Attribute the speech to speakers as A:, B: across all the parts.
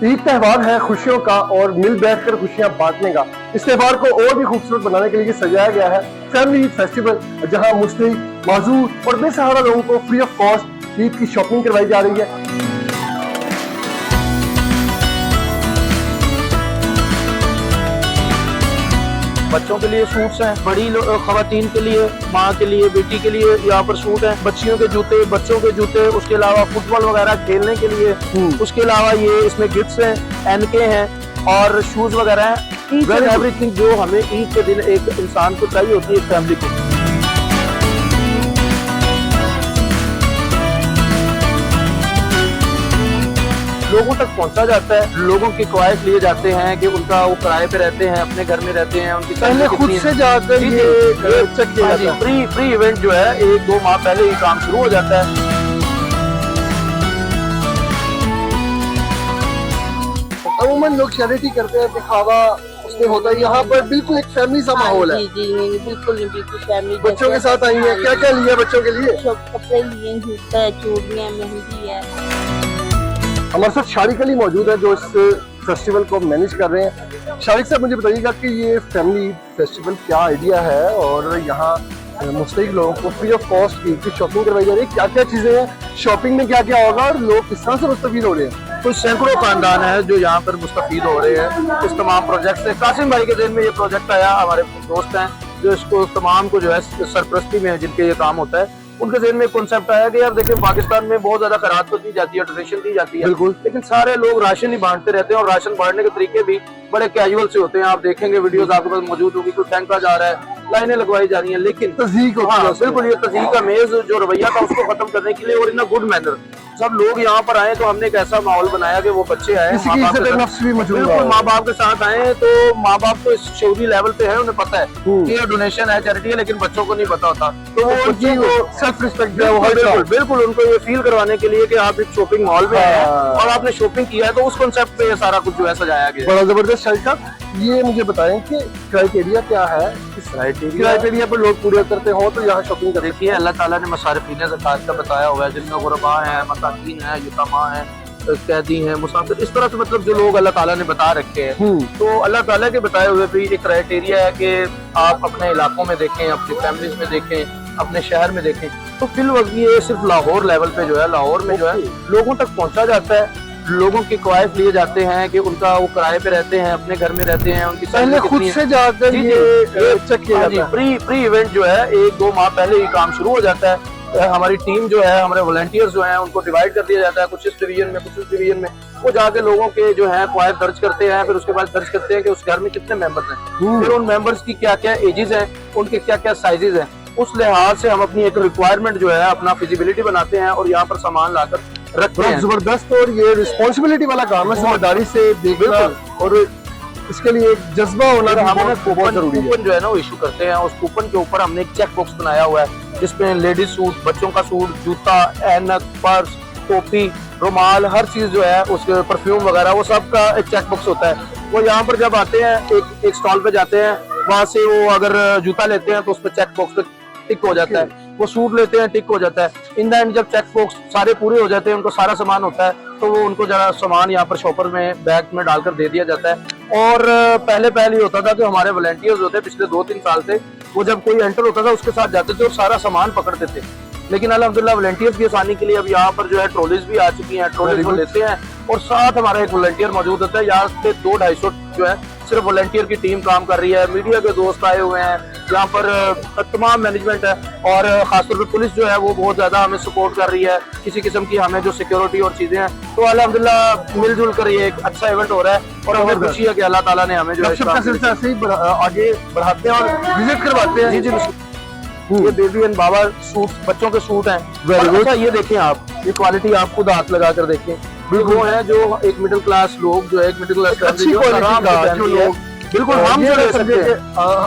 A: ईद त्यौहार है खुशियों का और मिल बैठकर खुशियां बांटने का। इस त्यौहार को और भी खूबसूरत बनाने के लिए सजाया गया है फैमिली ईद फेस्टिवल, जहां मुस्लिम, माजूर और बेसहारा लोगों को फ्री ऑफ कॉस्ट ईद की शॉपिंग करवाई जा रही है।
B: बच्चों के लिए सूट्स हैं, बड़ी खवातीन के लिए, माँ के लिए, बेटी के लिए यहाँ पर सूट हैं, बच्चियों के जूते, बच्चों के जूते, उसके अलावा फुटबॉल वगैरह खेलने के लिए, उसके अलावा ये इसमें गिफ्ट्स हैं, एनके हैं और शूज वगैरह हैं। ईच एंड एवरीथिंग जो हमें ईद के दिन एक इंसान को चाहिए होती है, एक फैमिली को। लोगों तक पहुंचा जाता है, लोगों की ख्वाहिश लिए जाते हैं कि उनका वो किराए पे रहते हैं, अपने घर में रहते हैं, उनकी
A: पहले खुद से जाकर ये चेक किया जाता है।
B: प्री इवेंट जो है 1-2 माह पहले ही काम शुरू हो जाता है।
A: अमूमन लोग चैरिटी करते हैं, दिखावा उसमें होता है, यहाँ पर बिल्कुल एक फैमिली सा माहौल है।
C: जी बिल्कुल फैमिली।
A: बच्चों के साथ आई है, क्या क्या लिया बच्चों के लिए?
C: कपड़े लिए, जूता है, चूड़ियाँ, मेहंदी है।
A: हमारे साथ शारिक अली मौजूद है जो इस फेस्टिवल को मैनेज कर रहे हैं। शारिक साहब, मुझे बताइएगा कि ये फैमिली फेस्टिवल क्या आइडिया है और यहाँ मुस्तहिक लोगों को फ्री ऑफ कॉस्ट ईद की शॉपिंग करवाई जा रही है, क्या क्या चीजें हैं, शॉपिंग में क्या क्या होगा और लोग किस तरह से मुस्तफीद हो रहे हैं?
B: कुछ सैकड़ों खानदान है जो यहाँ पर मुस्तफीद हो रहे हैं इस तमाम प्रोजेक्ट से। कासिम भाई के दिन में ये प्रोजेक्ट आया, हमारे दोस्त हैं जो इसको तमाम को जो है सरपरस्ती में जिनके ये काम होता है, उनके ज़हन में कॉन्सेप्ट आया कि यार देखिए पाकिस्तान में बहुत ज्यादा खैरात तो दी जाती है, डोनेशन दी जाती है
A: बिल्कुल,
B: लेकिन सारे लोग राशन ही बांटते रहते हैं और राशन बांटने के तरीके भी बड़े कैजुअल से होते हैं। आप देखेंगे वीडियोस आपके पास मौजूद होगी, कोई फेंका जा रहा है, लाइनें लगवाई जा रही हैं, लेकिन
A: तज़हीक
B: बिल्कुल ये तज़हीक का मेज जो रवैया था उसको खत्म करने के लिए और इन अ गुड मैनर सब लोग यहाँ पर आए, तो हमने एक ऐसा माहौल बनाया कि वो बच्चे आए बिल्कुल माँ बाप के साथ आए, तो माँ बाप तो इस शऊरी लेवल पे है, उन्हें पता है कि ये डोनेशन है, चैरिटी है, लेकिन बच्चों को नहीं पता होता, तो वो उनकी
A: सेल्फ रिस्पेक्ट
B: बिल्कुल उनको ये फील करवाने के लिए कि आप एक शॉपिंग मॉल में आए और आपने शॉपिंग किया है, तो उस कॉन्सेप्ट पे ये सारा कुछ जो है सजाया गया।
A: बड़ा जबरदस्त शारिक साहब, ये मुझे बताएं कि क्राइटेरिया क्या है, क्राइटेरिया पर लोग पूरे करते हो तो यहाँ शॉपिंग कर।
B: देखिए अल्लाह ताला ने मसारिफीन ज़कात का बताया हुआ है, जिनमें गुरबा है, मसाकीन है, यतीमा है, कैदी हैं, मुसाफिर, इस तरह से मतलब जो लोग अल्लाह ताला ने बता रखे हैं, तो अल्लाह ताला के बताए हुए भी एक क्राइटेरिया है कि आप अपने इलाकों में देखें, अपनी फैमिलीज में देखें, अपने शहर में देखें। तो फिलहाल ये सिर्फ लाहौर लेवल पे जो है, लाहौर में जो है लोगों तक पहुंचा जाता है, लोगों की ख्वाहिश लिए जाते हैं कि उनका वो किराए पे रहते हैं, अपने घर में रहते हैं, उनकी
A: पहले खुद से जाकर ये चेक किया जाता है।
B: प्री इवेंट जो है 1-2 माह पहले ही काम शुरू हो जाता है। हमारी टीम जो है, हमारे वॉलंटियर्स जो हैं, उनको डिवाइड कर दिया जाता है, कुछ इस डिवीजन में, कुछ उस डिवीजन में, वो जाके लोगों के जो है ख्वाहिश दर्ज करते हैं, फिर उसके बाद दर्ज करते हैं कि उस घर में कितने मेंबर्स हैं, फिर उन मेंबर्स की क्या क्या एजेस हैं, उनके क्या क्या साइजेस हैं, उस लिहाज से हम अपनी एक रिक्वायरमेंट जो है अपना फिजिबिलिटी बनाते हैं और यहाँ पर सामान लाकर रखते हैं।
A: जबरदस्त, और ये रिस्पॉन्सिबिलिटी वाला काम है, जिम्मेदारी से देखना और इसके लिए एक जज्बा होना बहुत जरूरी है।
B: कूपन जो है ना वो इशू करते हैं, उस कूपन के ऊपर हमने एक चेक बॉक्स बनाया हुआ है जिसमें लेडीज सूट, बच्चों का सूट, जूता, ऐनक, पर्स, टोपी, रुमाल, हर चीज जो है, उसके परफ्यूम वगैरह, वो सब का एक चेक बॉक्स होता है। वो यहाँ पर जब आते हैं, एक स्टॉल पे जाते हैं, वहां से वो अगर जूता लेते हैं तो उस पर चेक बॉक्स पे टिक हो जाता है, वो सूट लेते हैं टिक हो जाता है। इन द एंड जब चेक बॉक्स सारे पूरे हो जाते हैं, उनको सारा सामान होता है, तो वो उनको जरा सामान यहाँ पर शॉपर में बैग में डालकर दे दिया जाता है। और पहले ये होता था कि हमारे वॉलंटियर्स होते पिछले 2-3 साल से, वो जब कोई एंटर होता था उसके साथ जाते थे और सारा सामान पकड़ते थे, लेकिन अल्हम्दुलिल्लाह वॉलंटियर्स की आसानी के लिए अब यहाँ पर जो है ट्रॉलीज भी आ चुकी हैं, ट्रॉलीज को लेते हैं और साथ हमारा एक वॉलंटियर मौजूद होता है। यहाँ से 200-250 जो है सिर्फ वॉलंटियर की टीम काम कर रही है, मीडिया के दोस्त आए हुए हैं, यहाँ पर तमाम मैनेजमेंट है और खासतौर पर पुलिस जो है वो बहुत ज्यादा हमें सपोर्ट कर रही है, किसी किस्म की हमें जो सिक्योरिटी और चीजें हैं, तो अल्हम्दुलिल्लाह मिलजुल कर ये एक अच्छा इवेंट हो रहा है और हमें खुशी है कि अल्लाह ताला ने हमें जो है
A: आगे बढ़ाते हैं और विजिट करवाते हैं।
B: ये बेबी एंड बाबा सूट, बच्चों के सूट हैं। अच्छा ये देखें आप, ये क्वालिटी आप खुद हाथ लगा कर देखें, वो है जो एक मिडिल क्लास लोग जो है, एक मिडिल क्लास
A: अच्छी क्वालिटी का जो लोग,
B: बिल्कुल हम जो ले सकते हैं।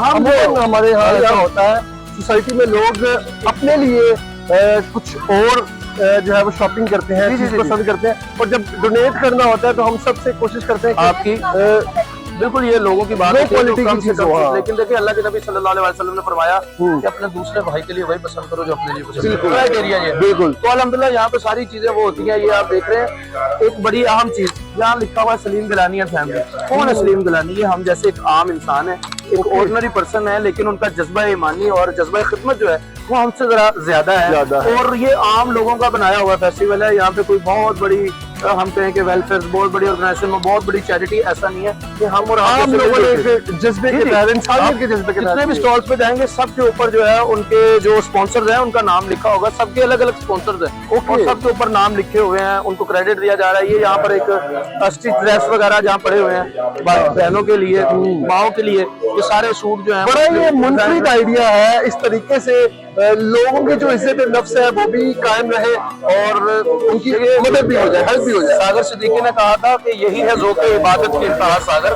A: हम हमारे यहाँ ऐसा होता है सोसाइटी में, लोग अपने लिए कुछ और जो है वो शॉपिंग करते हैं, चीज पसंद करते हैं, और जब डोनेट करना होता है तो हम सबसे कोशिश करते हैं कि आपकी
B: बिल्कुल ये लोगों की बात
A: लो
B: होती है,
A: क्वालिटी
B: जो
A: की
B: कम से
A: चीज़
B: कम
A: हो, हाँ।
B: लेकिन देखिए अल्लाह के नबी सल्लल्लाहु अलैहि वसल्लम ने फरमाया कि अपने दूसरे भाई के लिए वही पसंद करो जो अपने लिए पसंद
A: बिल्कुल।
B: करो। क्राइटेरिया ये
A: बिल्कुल।
B: तो अल्हम्दुलिल्लाह यहाँ पे सारी चीजें वो होती हैं। ये आप देख रहे हैं एक बड़ी अहम चीज यहाँ लिखा हुआ है सलीम गिलानी है फैमिली। कौन है सलीम गिलानी? ये हम जैसे एक आम इंसान है, एक ऑर्डिनरी पर्सन है, लेकिन उनका जज्बा ईमानी और जज्बा खिदमत जो है वो हमसे जरा ज्यादा है। और ये आम लोगों का बनाया हुआ फेस्टिवल है। यहाँ पे कोई बहुत बड़ी हम कहें कि वेलफेयर बहुत बड़ी ऑर्गेनाइजेशन में बहुत बड़ी चैरिटी ऐसा नहीं है कि हम और
A: आम
B: जैसे
A: लोगों ने
B: मिलजुल के-
A: एक जज्बे के
B: जी, जी।
A: तहत, इंसानियत के
B: आप
A: जज्बे के
B: जितने
A: तहत
B: भी स्टॉल्स पे जाएंगे सबके ऊपर जो है उनके जो स्पॉन्सर्स हैं उनका नाम लिखा होगा। सबके अलग अलग स्पॉन्सर्स हैं और सबके ऊपर नाम लिखे हुए हैं, उनको क्रेडिट दिया जा रहा है। ये यहाँ पर एक स्टिच ड्रेस वगैरह जहाँ पड़े हुए हैं बहनों के लिए, माओ के लिए, ये सारे सूट जो है
A: बड़ा ये मुनफरिद आइडिया है। इस तरीके से लोगों की जो इज्जत नफ्स है वो भी कायम रहे और उनकी मदद भी हो जाए, हेल्प भी हो जाए।
B: सागर सिद्दीकी ने कहा था कि यही है ज़ौक़ इबादत की इंतहा सागर,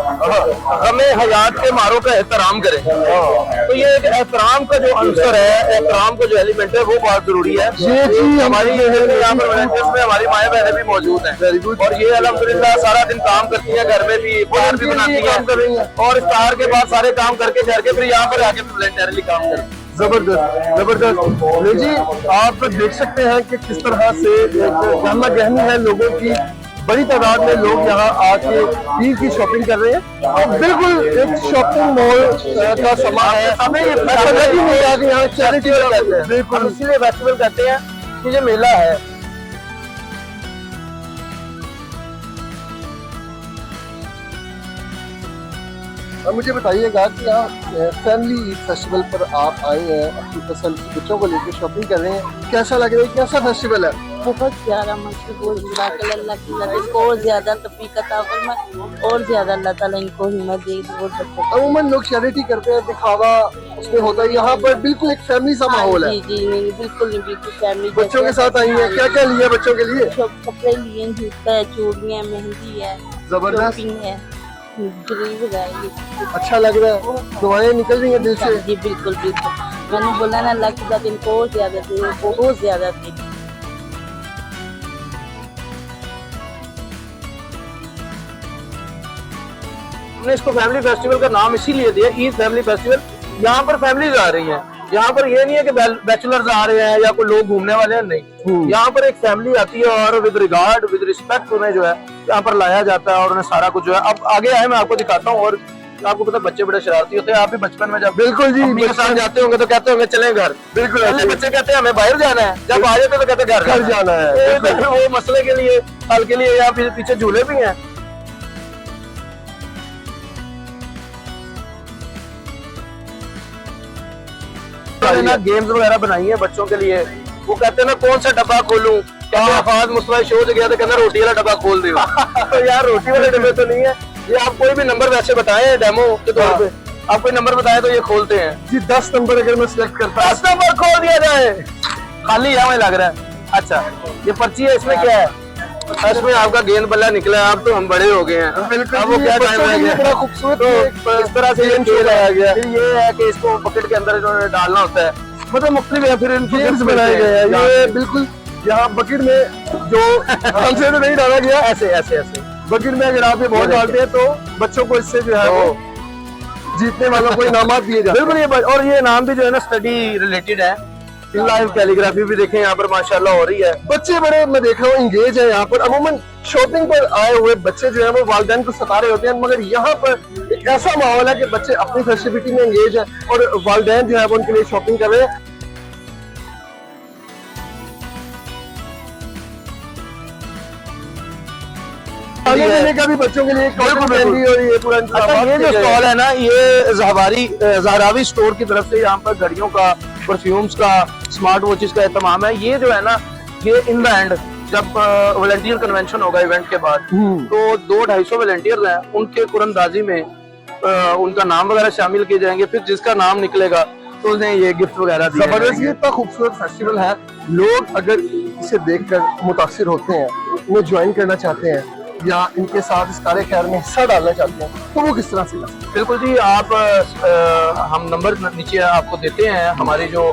B: हमें हयात के मारों का एहतराम करें। तो ये एक एहतराम का जो अंसर है, एहतराम का जो एलिमेंट है वो बहुत जरूरी है।
A: ये चीज
B: हमारी यहाँ पर वॉलंटियर्स में हमारी माएँ बहनें भी मौजूद हैं।
A: Very good.
B: और ये अल्हम्दुलिल्लाह सारा दिन काम करती है, घर में भी इफ्तार भी बनाती
A: काम कर रही
B: है
A: हैं।
B: और इफ्तार के बाद सारे काम करके घर के फिर यहाँ पर आके वॉलंटियरली काम करती है।
A: जबरदस्त जबरदस्त। ले जी, आप देख सकते हैं कि किस तरह से एक गहमा गहमी है लोगों की। बड़ी तादाद में लोग यहाँ आके ईद की शॉपिंग कर रहे हैं और बिल्कुल एक शॉपिंग मॉल का समा है।
B: हमें ये
A: ऐसा नहीं है यहाँ चैरिटी
B: कहते हैं,
A: बिल्कुल।
B: हम इसीलिए फेस्टिवल कहते हैं कि ये मेला है।
A: अब मुझे बताइएगा कि यहाँ फैमिली ईद फेस्टिवल पर आप आए हैं, अपनी पसंद के बच्चों को लेकर शॉपिंग कर रहे हैं, कैसा लग रहा है? कैसा फेस्टिवल है?
C: बहुत प्यारा मशहूर अल्लाह की मदद इसको और ज्यादा तौफीक अता फरमाए और ज्यादा अल्लाह ताला इनको हिम्मत दे और बरकत।
A: अमूमन लोग चैरिटी करते हैं, दिखावा उसमें होता है। यहाँ पर बिल्कुल एक फैमिली सा माहौल है।
C: जी जी नहीं बिल्कुल नहीं, बिल्कुल फैमिली
A: बच्चों के साथ आई है, क्या क्या लिया बच्चों के लिए?
C: कपड़े लिए, जूता है, चूड़ियाँ, मेहंदी है,
A: जबरदस्त।
C: शॉपिंग है, ज्वेलरी वगैरह ये।
A: अच्छा लग रहा है, दुआएं निकल रही हैं दिल से।
C: जी बिल्कुल बिल्कुल, मैंने बोला ना अल्लाह की बात इनको और ज्यादा दे, बहुत ज्यादा दे।
B: हमने इसको फैमिली फेस्टिवल का नाम इसीलिए दिया, ईद फैमिली फेस्टिवल। यहाँ पर फैमिलीज आ रही हैं। यहाँ पर ये नहीं है कि बैचलर्स आ रहे हैं या कोई लोग घूमने वाले हैं, नहीं। यहाँ पर एक फैमिली आती है और विद रिगार्ड विद रिस्पेक्ट उन्हें जो है यहाँ पर लाया जाता है और उन्हें सारा कुछ जो है। अब आगे आए मैं आपको दिखाता हूँ। और आपको पता है बच्चे बड़े शरारती होते हैं। आप भी बचपन में जब
A: बिल्कुल जी,
B: मम्मी के साथ जाते होंगे तो कहते होंगे चलें घर।
A: बिल्कुल
B: पहले बच्चे कहते हैं हमें बाहर जाना है, जब आ जाते तो कहते हैं
A: घर जाना है।
B: तो वो मसले के लिए, हल के लिए या फिर पीछे झूले भी हैं। ना गेम्स वगैरह बनाई है बच्चों के लिए। वो कहते हैं ना कौन सा डब्बा खोलूं, कहते हैं फाज मुस्तफा शो गया तो कहना रोटी वाला डब्बा खोल दो। तो यार रोटी वाले डब्बे तो नहीं है ये। आप कोई भी नंबर वैसे बताएं डेमो के तौर पे, आप कोई नंबर बताएं तो ये खोलते हैं
A: जी। 10 नंबर अगर मैं सिलेक्ट करता हूँ,
B: 10 नंबर खोल दिया जाए। खाली है हमें लग रहा है। अच्छा ये पर्ची है, इसमें क्या है? इसमें आपका गेंद बल्ला निकला है। आप तो हम बड़े हो गए हैं। अब वो क्या टाइम है गया,
A: बड़ा खूबसूरत
B: तो इस तरह से ये खेल आया गया। फिर ये है कि इसको बकेट के अंदर इन्होंने डालना होता है, मतलब मुख्तलिफ है। फिर इनके
A: गेम्स बनाए गए हैं। ये बिल्कुल यहाँ बकेट में जो हमसे तो नहीं डाला गया,
B: ऐसे ऐसे ऐसे
A: बकेट में अगर आप ये बॉल डालते हैं तो बच्चों को इससे जो है वो जीतने वालों को इनामात दिए जाते हैं।
B: बिल्कुल ये और ये नाम भी जो है ना स्टडी रिलेटेड है। लाइव कैलीग्राफी भी देखें यहाँ पर माशाल्लाह हो रही है।
A: बच्चे बड़े मैं देख रहा हूँ इंगेज है यहाँ पर। अमूमन शॉपिंग पर आए हुए बच्चे जो है वो वालिदैन को सता रहे होते हैं, मगर यहाँ पर एक ऐसा माहौल है कि बच्चे अपनी फेस्टिविटी में इंगेज है और वालिदैन जो है वो उनके लिए शॉपिंग कर रहे हैं। खाने पीने का भी बच्चों के लिए कॉटन कैंडी और ये पूरा
B: अच्छा ये जो स्टॉल है ना, ये जहरावी स्टोर की तरफ से यहाँ पर घड़ियों का, परफ्यूम्स का, स्मार्ट वॉचेस का एहतमाम है। ये जो है ना, ये इन द एंड जब वॉलंटियर कन्वेंशन होगा इवेंट के बाद, तो 200-250 वॉलंटियर्स हैं, उनके कुरंदाजी में उनका नाम वगैरह शामिल किए जाएंगे। फिर जिसका नाम निकलेगा तो उन्हें ये गिफ्ट वगैरह दिए
A: जबरदस्त।
B: जाएंगे।
A: ये इतना खूबसूरत फेस्टिवल है, लोग अगर इसे देखकर मुतासिर होते हैं, इन्हें ज्वाइन करना चाहते हैं या इनके साथ इस कार्य खैर में हिस्सा डालना चाहते हैं, तो वो किस तरह से कर सकते हैं?
B: बिल्कुल जी, आप हम नंबर नीचे आपको देते हैं। हमारी जो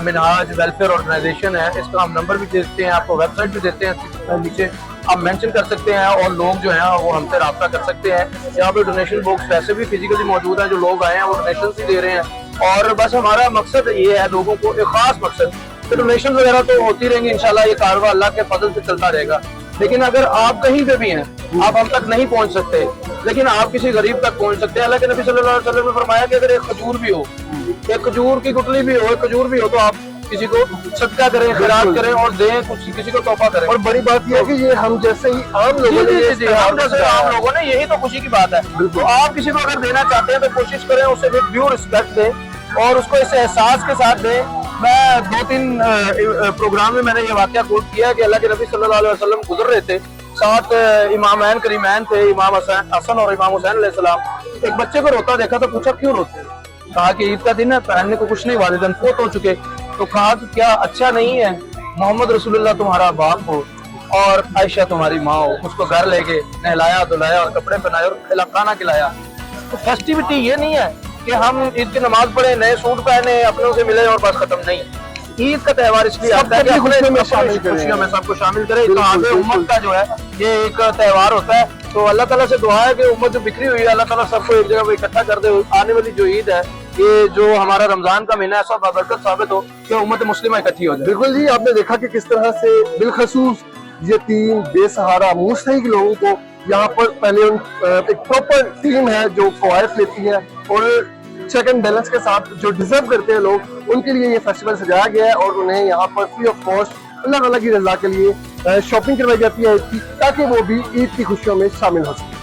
B: मिनहाज वेलफेयर ऑर्गेनाइजेशन है, इसका हम नंबर भी देते हैं, आपको वेबसाइट भी देते हैं नीचे। आप मेंशन कर सकते हैं और लोग जो हैं वो हमसे रब्ता कर सकते हैं। यहाँ पे डोनेशन बॉक्स वैसे भी फिजिकली मौजूद है, जो लोग आए हैं वो डोनेशन ही दे रहे हैं। और बस हमारा मकसद ये है, लोगों को एक खास मकसद, तो डोनेशन वगैरह तो होती रहेंगी इंशाल्लाह, ये कारवा अल्लाह के फजल से चलता रहेगा। लेकिन अगर आप कहीं पे भी हैं, आप हम तक नहीं पहुंच सकते, लेकिन आप किसी गरीब तक पहुंच सकते हैं। अल्लाह के नबी सल्लल्लाहु अलैहि वसल्लम ने फरमाया कि अगर एक खजूर भी हो, एक खजूर की गुठली भी हो, एक खजूर भी हो, तो आप किसी को सदका करें, खिरात करें और दें, कुछ किसी को तोहफा करें।
A: और बड़ी बात यह है कि ये हम जैसे ही आम लोगों ने ये
B: हम जैसे आम लोगों ने, यही तो खुशी की बात है। तो आप किसी को अगर देना चाहते हैं तो कोशिश करें उसे विद ड्यू रिस्पेक्ट दें और उसको इस एहसास के साथ दें। मैं 2-3 प्रोग्राम में मैंने ये वाकया कोट किया कि अल्लाह के नबी सल्लल्लाहु अलैहि वसल्लम गुजर रहे थे, साथ इमामैन करीमैन थे, इमाम हसन और इमाम हुसैन अलैहिस्सलाम। एक बच्चे को रोता देखा तो पूछा क्यों रोते? कहा कि ईद का दिन है, पहनने को कुछ नहीं, वालिदैन फौत हो चुके। तो कहा कि क्या अच्छा नहीं है मोहम्मद रसूलुल्लाह तुम्हारा बाप हो और आयशा तुम्हारी माँ हो? उसको घर लेके नहलाया धुलाया और कपड़े पहनाए और खाना खिलाया। तो फेस्टिविटी ये नहीं है कि हम ईद की नमाज पढ़े, नए सूट पहने, अपनों से मिले और बस खत्म। नहीं, ईद का त्यौहार इसलिए आता है कि खुशियों में सबको शामिल करे। तो आगे उम्मत का जो है ये एक त्यौहार होता है। तो अल्लाह ताला से दुआ है कि उम्मत जो बिखरी हुई है, अल्लाह ताला सबको एक जगह पे इकट्ठा कर दे। आने वाली जो ईद है, ये जो हमारा रमजान का महीना, ऐसा बाबरकत साबित हो कि उम्मत मुस्लिमा इकट्ठी हो जाए।
A: बिल्कुल जी, आपने देखा कि किस तरह से बिलखसूस यतीम, बेसहारा, मुस्तहिक लोगों को यहाँ पर पहले एक प्रॉपर टीम है जो कवायद लेती है और चेक एंड बैलेंस के साथ जो डिजर्व करते हैं लोग, उनके लिए ये फेस्टिवल सजाया गया है और उन्हें यहाँ पर फ्री ऑफ कॉस्ट अल्लाह ताला की रजा के लिए शॉपिंग करवाई जाती है ताकि वो भी ईद की खुशियों में शामिल हो सके।